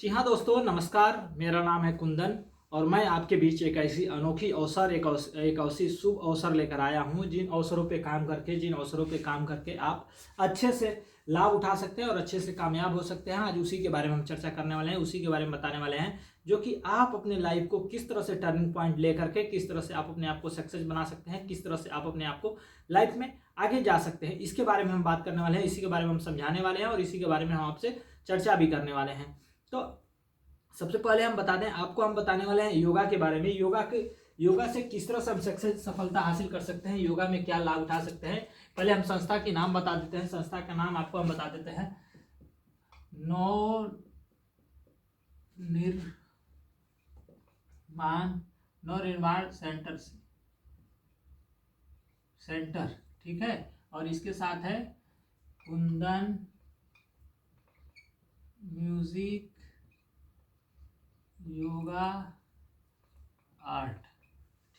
जी हाँ दोस्तों, नमस्कार। मेरा नाम है कुंदन और मैं आपके बीच एक ऐसी अनोखी अवसर एक ऐसी शुभ अवसर लेकर आया हूँ जिन अवसरों पे काम करके आप अच्छे से लाभ उठा सकते हैं और अच्छे से कामयाब हो सकते हैं। आज उसी के बारे में हम चर्चा करने वाले हैं, उसी के बारे में बताने वाले हैं, जो कि आप अपने लाइफ को किस तरह से टर्निंग पॉइंट लेकर के किस तरह से आप अपने आप को सक्सेस बना सकते हैं, किस तरह से आप अपने आप को लाइफ में आगे जा सकते हैं। इसके बारे में हम बात करने वाले हैं, इसी के बारे में हम समझाने वाले हैं और इसी के बारे में हम आपसे चर्चा भी करने वाले हैं। तो सबसे पहले हम बता दें, आपको हम बताने वाले हैं योगा के बारे में। योगा से किस तरह से हम सक्सेस सफलता हासिल कर सकते हैं, योगा में क्या लाभ उठा सकते हैं। पहले हम संस्था के नाम बता देते हैं। संस्था का नाम आपको हम बता देते हैं, नवनिर्माण सेंटर, ठीक है। और इसके साथ है कुंदन म्यूजिक योगा आर्ट,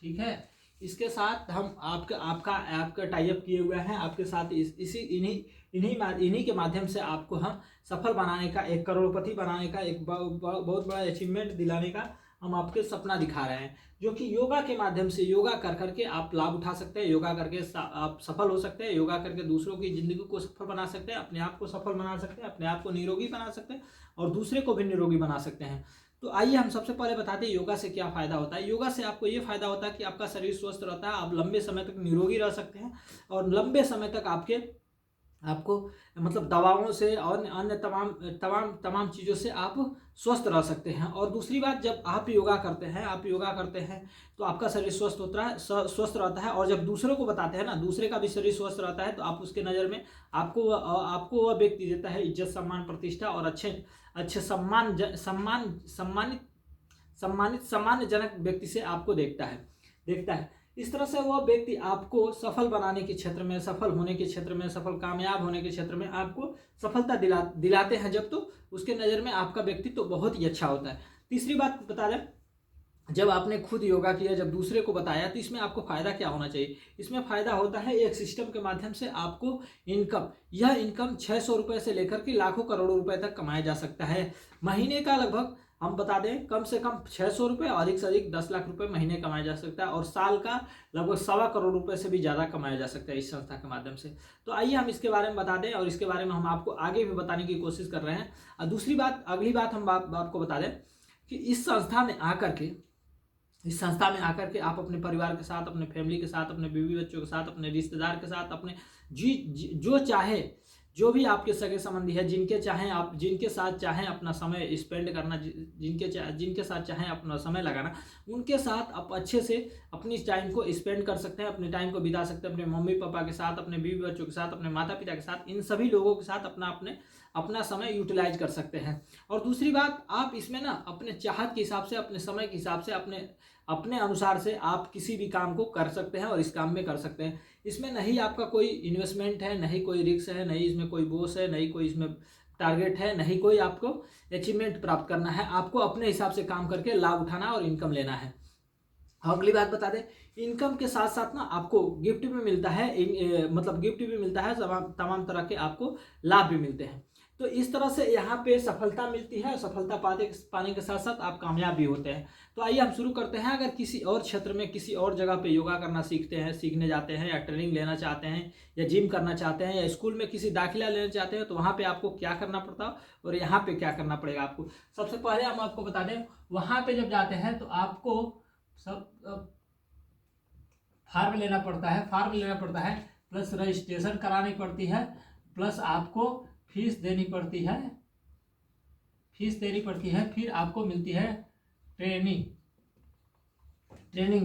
ठीक है। इसके साथ हम आपका टाई अप किए हुए हैं आपके साथ। इन्हीं के माध्यम से आपको हम सफल बनाने का, एक करोड़पति बनाने का, एक बहुत बड़ा अचीवमेंट दिलाने का हम आपके सपना दिखा रहे हैं, जो कि योगा के माध्यम से, योगा कर करके आप लाभ उठा सकते हैं। योगा करके आप सफल हो सकते हैं। योगा करके दूसरों की जिंदगी को सफल बना सकते हैं, अपने आप को सफल बना सकते हैं, अपने आप को निरोगी बना सकते हैं और दूसरे को भी निरोगी बना सकते हैं। तो आइए हम सबसे पहले बताते हैं योगा से क्या फ़ायदा होता है। योगा से आपको ये फ़ायदा होता है कि आपका शरीर स्वस्थ रहता है, आप लंबे समय तक निरोगी रह सकते हैं और लंबे समय तक आपको मतलब दवाओं से और अन्य तमाम चीज़ों से आप स्वस्थ रह सकते हैं। और दूसरी बात, जब आप योगा करते हैं तो आपका शरीर स्वस्थ रहता है और जब दूसरों को बताते हैं ना, दूसरे का भी शरीर स्वस्थ रहता है तो आप उसके नज़र में आपको वह व्यक्ति देता है इज्जत, सम्मान, प्रतिष्ठा और अच्छे सम्मानजनक व्यक्ति से आपको देखता है। इस तरह से वह व्यक्ति आपको सफल बनाने के क्षेत्र में, सफल होने के क्षेत्र में, सफल कामयाब होने के क्षेत्र में आपको सफलता दिलाते हैं जब, तो उसके नज़र में आपका व्यक्तित्व तो बहुत ही अच्छा होता है। तीसरी बात बता दें, जब आपने खुद योगा किया, जब दूसरे को बताया, तो इसमें आपको फ़ायदा क्या होना चाहिए। इसमें फ़ायदा होता है एक सिस्टम के माध्यम से आपको यह इनकम 600 रुपये से लेकर के लाखों करोड़ों रुपए तक कमाया जा सकता है। महीने का लगभग हम बता दें, कम से कम 600 रुपये और अधिक से अधिक 10 लाख रुपए महीने कमाया जा सकता है और साल का लगभग 1.25 करोड़ रुपए से भी ज़्यादा कमाया जा सकता है इस संस्था के माध्यम से। तो आइए हम इसके बारे में बता दें और इसके बारे में हम आपको आगे भी बताने की कोशिश कर रहे हैं। और दूसरी बात, अगली बात हम आपको बता दें कि इस संस्था में आकर के आप अपने परिवार के साथ, अपने फैमिली के साथ, अपने बीवी बच्चों के साथ, अपने रिश्तेदार के साथ, अपने जो चाहे, जो भी आपके सगे संबंधी है, जिनके साथ चाहें अपना समय स्पेंड करना, जिनके साथ चाहें अपना समय लगाना, उनके साथ आप अच्छे से अपनी टाइम को स्पेंड कर सकते हैं, अपने टाइम को बिता सकते हैं, अपने मम्मी पापा के साथ, अपने बीवी बच्चों के साथ, अपने माता पिता के साथ, इन सभी लोगों के साथ अपना समय यूटिलाइज कर सकते हैं। और दूसरी बात, आप इसमें ना अपने चाहत के हिसाब से, अपने समय के हिसाब से, अपने अनुसार से आप किसी भी काम को कर सकते हैं और इस काम में कर सकते हैं। इसमें नहीं आपका कोई इन्वेस्टमेंट है, नहीं कोई रिस्क है, नहीं इसमें कोई बोझ है, नहीं कोई इसमें टारगेट है, नहीं कोई आपको अचीवमेंट प्राप्त करना है। आपको अपने हिसाब से काम करके लाभ उठाना और इनकम लेना है। अगली बात बता दें, इनकम के साथ साथ ना आपको गिफ्ट भी मिलता है, तमाम तरह के आपको लाभ भी मिलते हैं। तो इस तरह से यहाँ पे सफलता मिलती है, सफलता पाने के साथ साथ आप कामयाब भी होते हैं। तो आइए हम शुरू करते हैं। अगर किसी और क्षेत्र में, किसी और जगह पे योगा करना सीखने जाते हैं, या ट्रेनिंग लेना चाहते हैं, या जिम करना चाहते हैं, या स्कूल में किसी दाखिला लेना चाहते हैं, तो वहाँ पे आपको क्या करना पड़ता है और यहाँ पे क्या करना पड़ेगा आपको। सबसे पहले हम आपको बता दें, वहाँ पे जब जाते हैं तो आपको फॉर्म लेना पड़ता है, प्लस रजिस्ट्रेशन करानी पड़ती है, प्लस आपको फीस देनी पड़ती है, फिर आपको मिलती है ट्रेनिंग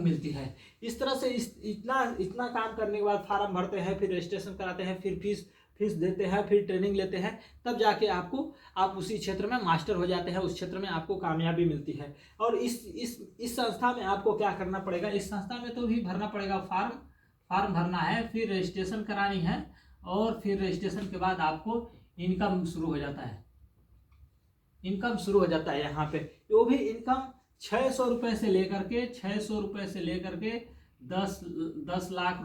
मिलती है। इस तरह से इतना काम करने के बाद फॉर्म भरते हैं, फिर रजिस्ट्रेशन कराते हैं, फिर फीस देते हैं, फिर ट्रेनिंग लेते हैं, तब जाके आप उसी क्षेत्र में मास्टर हो जाते हैं, उस क्षेत्र में आपको कामयाबी मिलती है। और इस संस्था में आपको क्या करना पड़ेगा, इस संस्था में तो भी भरना पड़ेगा, फॉर्म भरना है, फिर रजिस्ट्रेशन करानी है, और फिर रजिस्ट्रेशन के बाद आपको इनकम शुरू हो जाता है यहाँ पे। वो भी इनकम 600 रुपये से लेकर के 10 लाख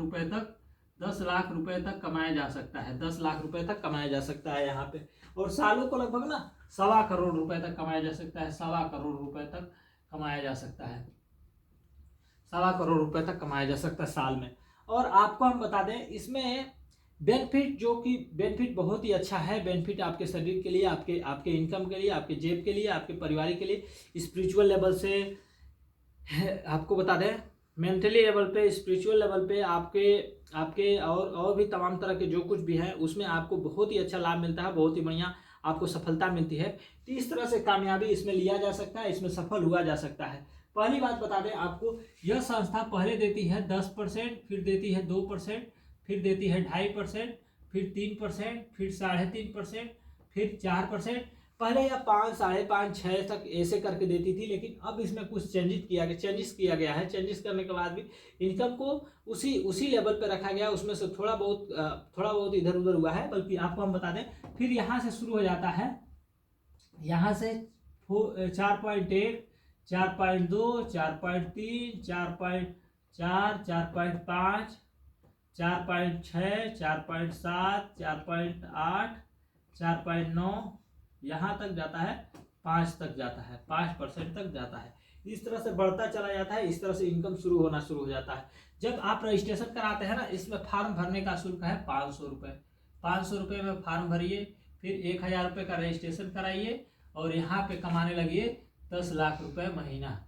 रुपए तक कमाया जा सकता है, 10 लाख रुपए तक कमाया जा सकता है यहाँ पे। और सालों को लगभग ना 1.25 करोड़ रुपए तक कमाया जा सकता है, 1.25 करोड़ रुपए तक कमाया जा सकता है, 1.25 करोड़ रुपए तक कमाया जा सकता है साल में। और आपको हम बता दें इसमें बेनिफिट, जो कि बेनिफिट बहुत ही अच्छा है। बेनिफिट आपके शरीर के लिए, आपके आपके इनकम के लिए, आपके जेब के लिए, आपके परिवार के लिए, स्पिरिचुअल लेवल से आपको बता दें, मेंटली लेवल पे, स्पिरिचुअल लेवल पे, आपके आपके और भी तमाम तरह के जो कुछ भी है उसमें आपको बहुत ही अच्छा लाभ मिलता है, बहुत ही बढ़िया आपको सफलता मिलती है। तो इस तरह से कामयाबी इसमें लिया जा सकता है, इसमें सफल हुआ जा सकता है। पहली बात बता दें आपको, यह संस्था पहले देती है 10%, फिर देती है 2%, फिर देती है 2.5%, फिर 3%, फिर 3.5%, फिर 4%। पहले यह 5, 5.5, 6 तक ऐसे करके देती थी, लेकिन अब इसमें कुछ चेंजेस किया गया है। चेंजेस करने के बाद भी इनकम को उसी लेवल पे रखा गया, उसमें से थोड़ा बहुत इधर उधर हुआ है। बल्कि आपको हम बता दें, फिर यहाँ से शुरू हो जाता है, यहाँ से 4.1, 4.2, 4.3, 4.4, 4.5, 4.6, 4.7, 4.8, 4.9, यहाँ तक जाता है, 5 तक जाता है, 5% तक जाता है। इस तरह से बढ़ता चला जाता है, इस तरह से इनकम शुरू हो जाता है। जब आप रजिस्ट्रेशन कराते हैं ना, इसमें फॉर्म भरने का शुल्क है 500 रुपये। 500 रुपये में फॉर्म भरिए, फिर 1000 रुपये का रजिस्ट्रेशन कराइए और यहाँ पे कमाने लगिए 10 लाख रुपए महीना।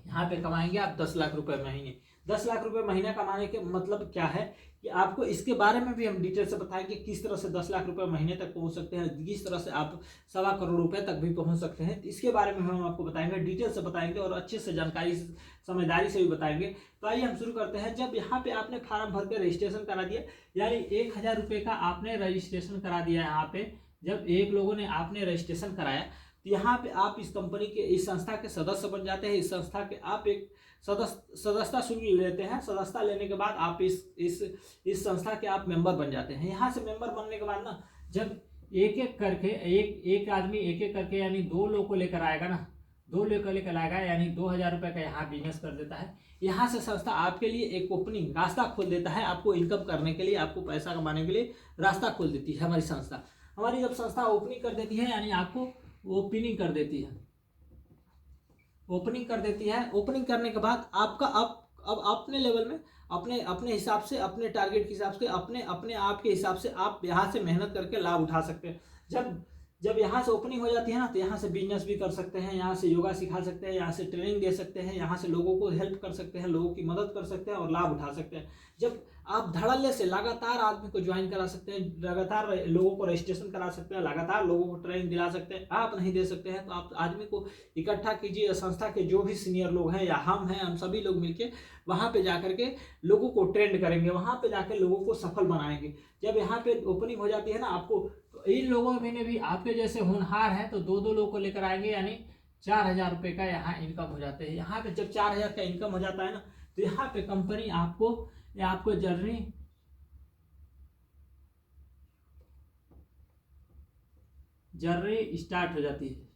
यहाँ पे कमाएंगे आप 10 लाख रुपए महीने। 10 लाख रुपए महीना कमाने के मतलब क्या है कि आपको इसके बारे में भी हम डिटेल से बताएंगे, किस तरह से 10 लाख रुपए महीने तक पहुंच सकते हैं, किस तरह से आप 1.25 करोड़ रुपए तक भी पहुंच सकते हैं। इसके बारे में हम आपको बताएंगे, डिटेल से बताएंगे और अच्छे से जानकारी समझदारी से भी बताएंगे। तो आइए हम शुरू करते हैं। जब यहाँ पे आपने फार्म भर के रजिस्ट्रेशन करा दिया, यानी 1000 रुपये का आपने रजिस्ट्रेशन करा दिया, यहाँ पे जब एक लोगों ने आपने रजिस्ट्रेशन कराया, तो यहाँ पे आप इस कंपनी के, इस संस्था के सदस्य बन जाते हैं। इस संस्था के आप एक सदस्यता शुल्क लेते हैं। सदस्यता लेने के बाद आप इस संस्था के आप मेंबर बन जाते हैं। यहाँ से मेंबर बनने के बाद ना, जब एक आदमी एक एक करके यानी 2 लोग को लेकर आएगा ना, 2 लेकर आएगा, यानी 2000 रुपये का यहाँ बिजनेस कर देता है। यहाँ से संस्था आपके लिए एक ओपनिंग रास्ता खोल देता है, आपको इनकम करने के लिए, आपको पैसा कमाने के लिए रास्ता खोल देती है हमारी संस्था। हमारी जब संस्था ओपनिंग कर देती है, यानी आपको ओपनिंग कर देती है, ओपनिंग कर देती है। ओपनिंग करने के बाद आपका अब अपने लेवल में, अपने हिसाब से, अपने टारगेट के हिसाब से, अपने आप के हिसाब से आप यहाँ से मेहनत करके लाभ उठा सकते हैं। जब यहाँ से ओपनिंग हो जाती है ना, तो यहाँ से बिजनेस भी कर सकते हैं, यहाँ से योगा सिखा सकते हैं, यहाँ से ट्रेनिंग दे सकते हैं, यहाँ से लोगों को हेल्प कर सकते हैं, लोगों की मदद कर सकते हैं और लाभ उठा सकते हैं। जब आप धड़ल्ले से लगातार आदमी को ज्वाइन करा सकते हैं, लगातार लोगों को रजिस्ट्रेशन करा सकते हैं, लगातार लोगों को ट्रेनिंग दिला सकते हैं। आप नहीं दे सकते हैं तो आप आदमी को इकट्ठा कीजिए, संस्था के जो भी सीनियर लोग हैं या हम सभी लोग मिलकर वहाँ पे जाकर के लोगों को ट्रेंड करेंगे, वहाँ पे जाकर लोगों को सफल बनाएंगे। जब यहाँ पे ओपनिंग हो जाती है ना आपको, तो इन लोगों में ने भी आपके जैसे होनहार हैं तो 2 लोग को लेकर आएंगे, यानी 4000 रुपये का यहाँ इनकम हो जाते हैं। यहाँ पे जब 4000 का इनकम हो जाता है ना, तो यहाँ पे कंपनी आपको जर्नी स्टार्ट हो जाती है।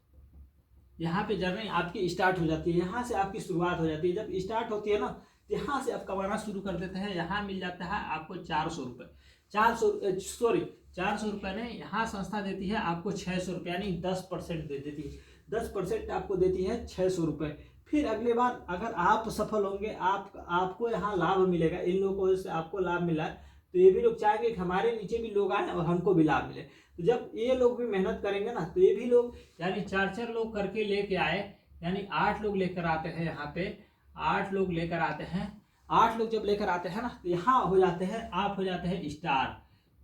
यहाँ पे जर्नी आपकी स्टार्ट हो जाती है, यहाँ से आपकी शुरुआत हो जाती है। जब स्टार्ट होती है ना, तो यहाँ से आप कमाना शुरू कर देते हैं। यहाँ मिल जाता है आपको 400 रुपये, 400 रुपये ने यहाँ संस्था देती है आपको 600 रुपये, यानी 10% दे देती है। 10% आपको देती है 600 रुपये। फिर अगले बार अगर आप सफल होंगे, आपको यहाँ लाभ मिलेगा, इन लोगों से आपको लाभ मिला है, तो ये भी लोग चाहेंगे कि हमारे नीचे भी लोग आए और हमको भी लाभ मिले। तो जब ये लोग भी मेहनत करेंगे ना, तो ये भी लोग, यानी 4 लोग करके लेके आए, यानी 8 लोग लेकर आते हैं। यहाँ पे 8 लोग लेकर आते हैं। 8 लोग जब लेकर आते हैं ना, तो यहाँ आप हो जाते हैं स्टार,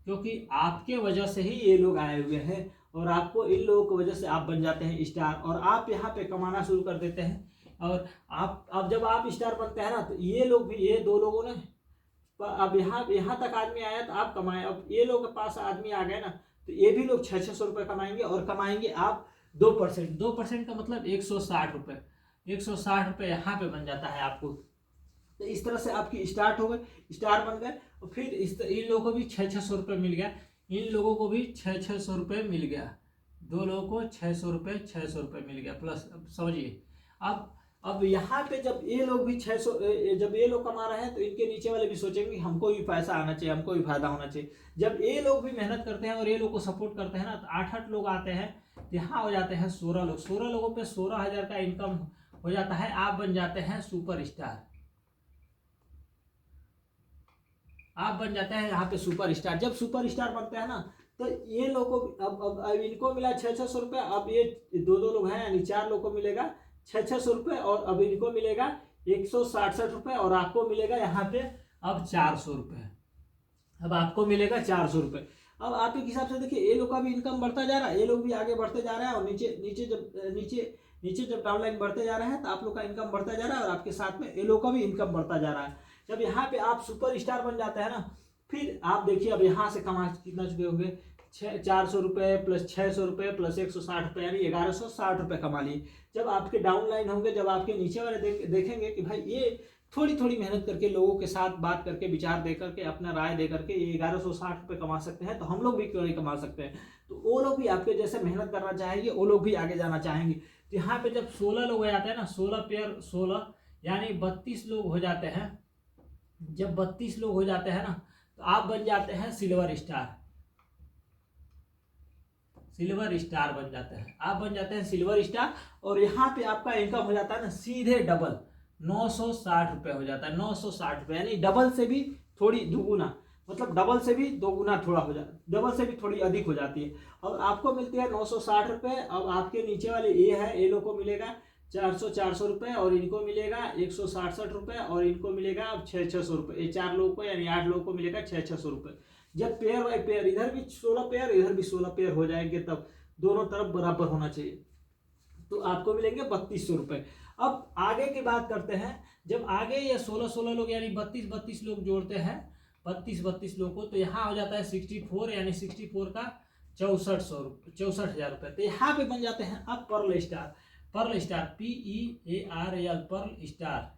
क्योंकि आपके वजह से ही ये लोग आए हुए हैं और आपको इन लोगों की वजह से आप बन जाते हैं स्टार और आप यहाँ पे कमाना शुरू कर देते हैं। और अब जब आप स्टार बनते हैं ना, तो ये लोग भी, ये 2 लोगों ने अब यहाँ तक आदमी आया तो आप कमाए। अब ये लोग के पास आदमी आ गए ना, तो ये भी लोग 600 रुपये कमाएंगे और कमाएंगे आप 2% का मतलब 160 रुपये। 160 रुपये यहाँ पे बन जाता है आपको। तो इस तरह से आपकी स्टार्ट हो गए, स्टार बन गए। और फिर इन लोगों को भी 600 रुपये मिल गया, इन लोगों को भी 600 रुपये मिल गया। 2 लोगों को 600 रुपये मिल गया प्लस। अब समझिए, अब अब यहाँ पे जब ये लोग भी 600, जब ये लोग कमा रहे हैं तो इनके नीचे वाले भी सोचेंगे हमको भी पैसा आना चाहिए, हमको भी फायदा होना चाहिए। जब ये लोग भी मेहनत करते हैं और ये लोग को सपोर्ट करते हैं ना, तो 8-8 लोग आते हैं, यहाँ हो जाते हैं 16 लोग। 16 लोगों पे 16,000 का इनकम हो जाता है। आप बन जाते हैं सुपर स्टार। आप बन जाते हैं यहाँ पे सुपर स्टार। जब सुपर स्टार बनते हैं ना, तो ये लोगों को अब इनको मिला 600 रुपये। अब ये 2 लोग हैं, यानी 4 लोग को मिलेगा 600 रुपये, और अब इनको मिलेगा 167 रुपये, और आपको मिलेगा यहाँ पे अब 400 रुपये। अब आपको मिलेगा 400 रुपये। अब आप एक हिसाब से देखिए, ये लोग का भी इनकम बढ़ता जा रहा है, ये लोग भी आगे बढ़ते जा रहे हैं, और नीचे जब डाउन लाइन बढ़ते जा रहे हैं तो आप लोग का इनकम बढ़ता जा रहा है, और आपके साथ में ये लोग का भी इनकम बढ़ता जा रहा है। जब यहाँ पे आप सुपर स्टार बन जाते हैं ना, फिर आप देखिए अब यहाँ से कमा कितना चुके होंगे, 400 रुपये प्लस 600 रुपये प्लस 160 रुपये, यानी 1160 रुपये कमा लिए। जब आपके डाउन लाइन होंगे, जब आपके नीचे वाले देखेंगे कि भाई ये थोड़ी थोड़ी मेहनत करके, लोगों के साथ बात करके, विचार दे करके, अपना राय दे करके ये 1160 रुपये कमा सकते हैं, तो हम लोग भी क्यों नहीं कमा सकते हैं। तो वो लोग भी आपके जैसे मेहनत करना चाहेंगे, वो लोग भी आगे जाना चाहेंगे। तो यहाँ पे जब 16 लोग हो जाते हैं ना, 16 पेयर 16 यानी 32 लोग हो जाते हैं। जब 32 लोग हो जाते हैं ना, तो आप बन जाते हैं सिल्वर स्टार। सिल्वर स्टार बन जाते हैं, आप बन जाते हैं सिल्वर स्टार। और यहाँ पे आपका इनकम हो जाता है ना सीधे डबल, 960 रुपये हो जाता है। 960 रुपये यानी डबल से भी थोड़ी दुगुना, मतलब डबल से भी दोगुना थोड़ा हो जाता है, डबल से भी थोड़ी अधिक हो जाती है। और आपको मिलती है 960 रुपये। अब आपके नीचे वाले ये है, ये लोग को मिलेगा 400 रुपये, और इनको मिलेगा 167 रुपये, और इनको मिलेगा अब 600 रुपये। ये 4 लोगों को यानी 8 लोगों को मिलेगा 600 रुपये। जब पेयर बाई पेयर, इधर भी 16 पेयर इधर भी 16 पेयर हो जाएंगे, तब दोनों तरफ बराबर होना चाहिए, तो आपको मिलेंगे 3200 रुपये। अब आगे की बात करते हैं। जब आगे ये 16 लोग यानी 32 लोग जोड़ते हैं, 32 लोग को, तो यहाँ हो जाता है 64, यानी 64 का 64,000 रुपये। तो यहाँ पे बन जाते हैं अब pearl star. Pearl star PEARL pearl star,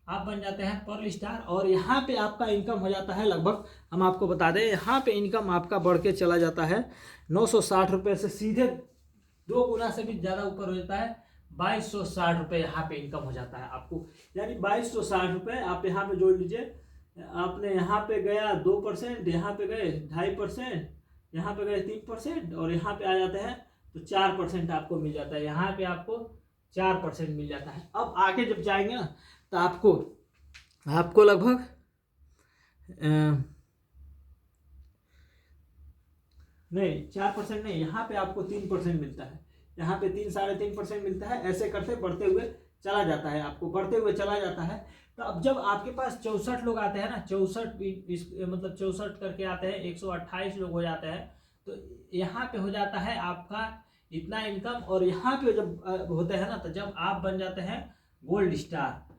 आप बन जाते हैं पर्ल स्टार। और यहाँ पे आपका इनकम हो जाता है लगभग, हम आपको बता दें, यहाँ पे इनकम आपका बढ़ के चला जाता है 960 रुपये से सीधे 2 गुना से भी ज़्यादा ऊपर हो जाता है 2260 रुपये। यहाँ पे इनकम हो जाता है आपको, यानी 2260 रुपये आप यहाँ पे जोड़ लीजिए। आपने यहाँ पे गया 2%, यहाँ पे गए 2.5%, यहाँ पे गए 3%, और यहाँ पे आ जाते हैं तो 4% आपको मिल जाता है। यहाँ पे आपको 4% मिल जाता है। अब आगे जब जाएंगे ना, तो आपको लगभग नहीं 4% नहीं, यहाँ पे आपको 3% मिलता है। यहाँ पे 3-3.5% मिलता है। ऐसे करते बढ़ते हुए चला जाता है, आपको बढ़ते हुए चला जाता है। तो अब जब आपके पास 64 लोग आते हैं ना, 64 मतलब 64 करके आते हैं, 128 लोग हो जाते हैं, तो यहाँ पे हो जाता है आपका इतना इनकम। और यहाँ पे जब होते हैं ना, तो जब आप बन जाते हैं गोल्ड स्टार।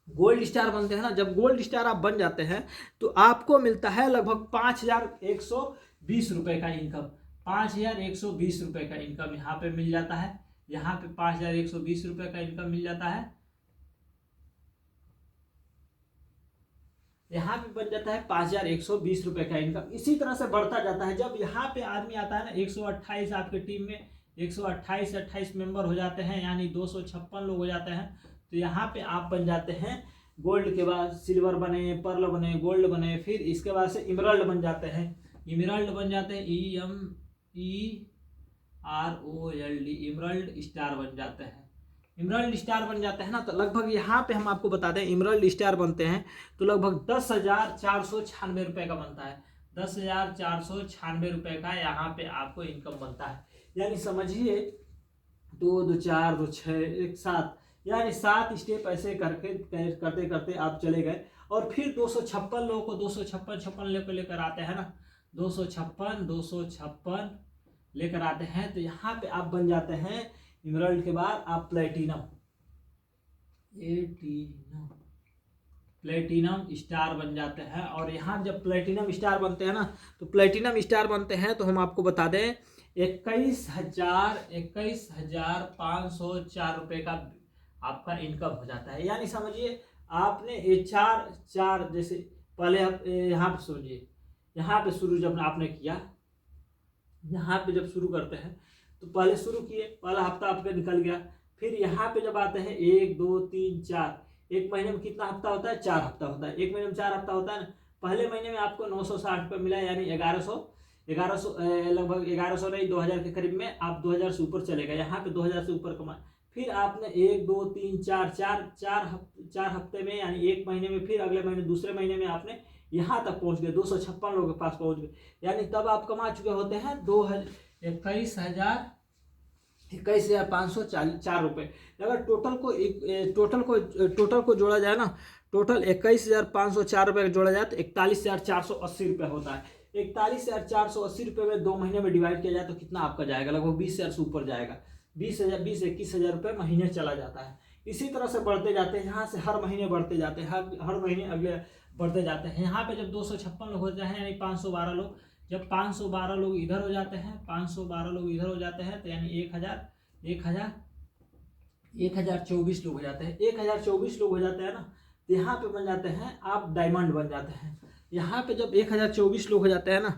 गोल्ड स्टार बनते हैं ना, जब गोल्ड स्टार आप बन जाते हैं, तो आपको मिलता है लगभग 5,120 रुपये का इनकम। 5,120 रुपये का इनकम यहाँ पे मिल जाता है। यहाँ पे 5,120 रुपये का इनकम मिल जाता है। यहाँ पे बन जाता है 5,120 रुपये का इनकम। इसी तरह से बढ़ता जाता है। जब यहाँ पे आदमी आता है ना, 128 आपके टीम में 128 मेंबर हो जाते हैं, यानी 256 लोग हो जाते हैं, तो यहाँ पे आप बन जाते हैं गोल्ड के बाद सिल्वर बने, पर्ल बने, गोल्ड बने, फिर इसके बाद से इमरल्ड बन जाते हैं। इमरल्ड बन जाते हैं EMERALD, इमरल्ड स्टार बन जाते हैं। इमरल्ड स्टार बन जाते हैं ना, तो लगभग यहाँ पे हम आपको बता दें, इमरल्ड स्टार बनते हैं तो लगभग 10,496 रुपये का बनता है। 10,496 रुपये का यहाँ पे आपको इनकम बनता है। यानी समझिए 2 2 4 2 6 1 7, यानी 7 स्टेप ऐसे करके करते करते आप चले गए। और फिर 256 लोगों को 256 लेकर आते हैं ना, 256 लेकर आते हैं, तो यहाँ पे आप बन जाते हैं इमरल्ड के बाद आप प्लेटिनम स्टार बन जाते हैं। और यहाँ जब प्लेटिनम स्टार बनते हैं ना, तो प्लेटिनम स्टार बनते हैं तो हम आपको बता दें 21,504 रुपये का आपका इनकम हो जाता है। यानी समझिए आपने ये चार जैसे पहले आप यहाँ पे समझिए, यहाँ पे शुरू जब आपने किया, यहाँ पे जब शुरू करते हैं तो पहले शुरू किए, पहला हफ्ता आपका निकल गया, फिर यहाँ पे जब आते हैं 1 2 3 4, एक महीने में कितना हफ्ता होता है? 4 हफ्ता होता है। एक महीने में 4 हफ्ता होता है ना। पहले महीने में आपको 960 रुपये मिला, यानी 1100 लगभग 1100 नहीं 2000 के करीब में आप 2000 से ऊपर चलेगा। यहाँ पे 2000 से ऊपर कमा, फिर आपने 1 2 3 4 चार हफ्ते में, यानी एक महीने में, फिर अगले महीने दूसरे महीने में आपने यहाँ तक पहुँच गए, 256 लोगों के पास पहुँच गए, यानी तब आप कमा चुके होते हैं 21,504 रुपये। अगर टोटल को जोड़ा जाए ना, टोटल 21,504 रुपये जोड़ा जाए तो 41,480 रुपये होता है। 41,480 रुपये में 2 महीने में डिवाइड किया जाए तो कितना आपका जाएगा? लगभग 20,000 से ऊपर जाएगा। 21,000 रुपये महीने चला जाता है। इसी तरह से बढ़ते जाते हैं, यहाँ से हर महीने बढ़ते जाते हैं, हर महीने अगले बढ़ते जाते हैं। यहाँ पे जब 256 लोग होते हैं, यानी 512 लोग, जब 512 लोग इधर हो जाते हैं, 512 लोग इधर हो जाते हैं, तो यानी 1024 लोग हो जाते हैं। 1024 लोग हो जाते हैं ना, तो यहाँ पे बन जाते हैं आप डायमंड बन जाते हैं। यहाँ पे जब 1024 लोग हो जाते हैं ना,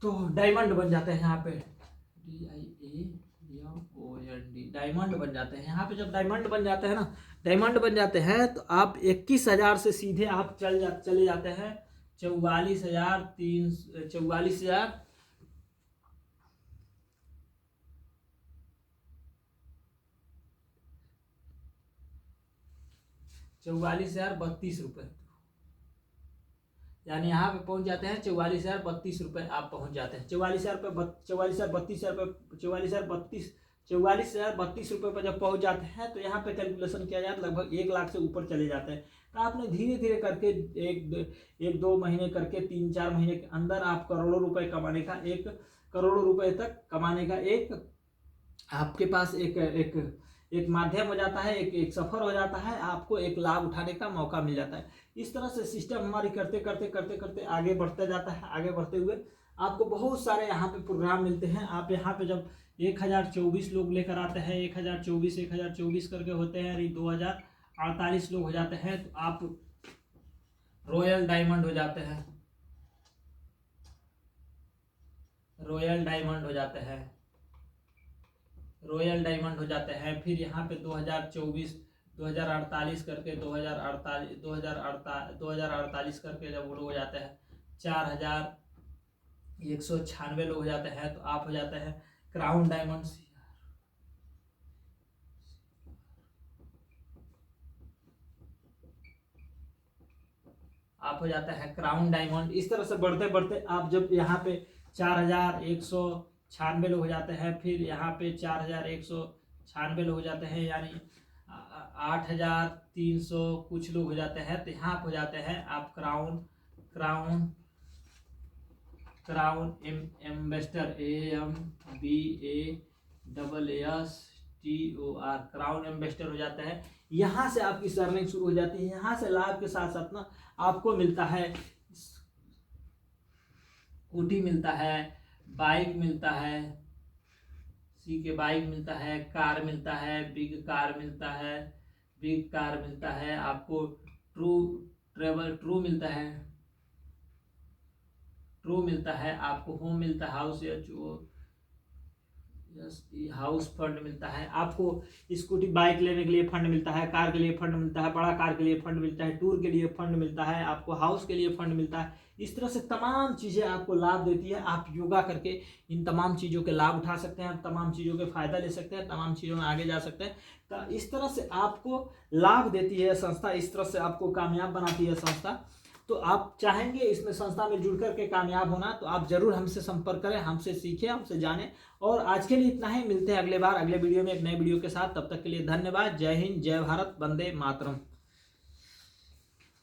तो डायमंड बन जाते हैं। यहाँ पे DIAMOND डायमंड बन जाते हैं। यहाँ पे जब डायमंड बन जाते हैं ना, डायमंड बन जाते हैं तो आप 21,000 से सीधे आप चले जाते हैं 44,032 रुपये, यानी यहाँ पे पहुँच जाते हैं 44,032 रुपये आप पहुँच जाते हैं। 44,032 रुपये पर जब पहुँच जाते हैं तो यहाँ पे कैलकुलेशन किया जाए तो लगभग 1 लाख से ऊपर चले जाते हैं। तो आपने धीरे धीरे करके एक दो महीने करके 3-4 महीने के अंदर आप करोड़ों रुपए कमाने का, 1 करोड़ रुपए तक कमाने का एक आपके पास एक माध्यम हो जाता है, एक सफर हो जाता है, आपको एक लाभ उठाने का मौका मिल जाता है। इस तरह से सिस्टम हमारी करते करते आगे बढ़ता जाता है। आगे बढ़ते हुए आपको बहुत सारे यहाँ पे प्रोग्राम मिलते हैं। आप यहाँ पे जब 1024 लोग लेकर आते हैं, 1024 करके होते हैं, 2048 लोग हो जाते हैं, तो आप रॉयल डायमंड हो जाते हैं, रॉयल डायमंड हो जाते हैं। फिर यहाँ पे 2048 करके 2048 करके जब वो लोग हो जाते हैं 4196 लोग हो जाते हैं, तो आप हो जाते हैं क्राउन डायमंड। आप हो जाता है क्राउन डायमंड। इस तरह से बढ़ते बढ़ते आप जब यहाँ पे 4196 लोग हो जाते हैं, फिर यहाँ पे 4196 लोग हो जाते हैं, यानी 8300 कुछ लोग हो जाते हैं, तो यहाँ हो जाते हैं आप crown ambassador, AMBASSTOR crown ambassador हो जाता है। यहाँ से आपकी अर्निंग शुरू हो जाती है। यहाँ से लाभ के साथ साथ ना आपको मिलता है स्कूटी मिलता है, बाइक मिलता है, बाइक मिलता है, कार मिलता है, बिग कार मिलता है, आपको ट्रू मिलता है, आपको होम मिलता है, हाउस फंड मिलता है, आपको स्कूटी बाइक लेने के लिए फंड मिलता है, कार के लिए फंड मिलता है, बड़ा कार के लिए फंड मिलता है, टूर के लिए फंड मिलता है, आपको हाउस के लिए फंड मिलता है। इस तरह से तमाम चीज़ें आपको लाभ देती है। आप योगा करके इन तमाम चीज़ों के लाभ उठा सकते हैं, तमाम चीज़ों के फायदा ले सकते हैं, तमाम चीज़ों में आगे जा सकते हैं। तो इस तरह से आपको लाभ देती है संस्था, इस तरह से आपको कामयाब बनाती है संस्था। तो आप चाहेंगे इसमें संस्था में जुड़ करके कामयाब होना, तो आप जरूर हमसे संपर्क करें, हमसे सीखें, हमसे जानें। और आज के लिए इतना ही, मिलते हैं अगले बार अगले वीडियो में एक नए वीडियो के साथ। तब तक के लिए धन्यवाद। जय हिंद, जय भारत, वंदे मातरम।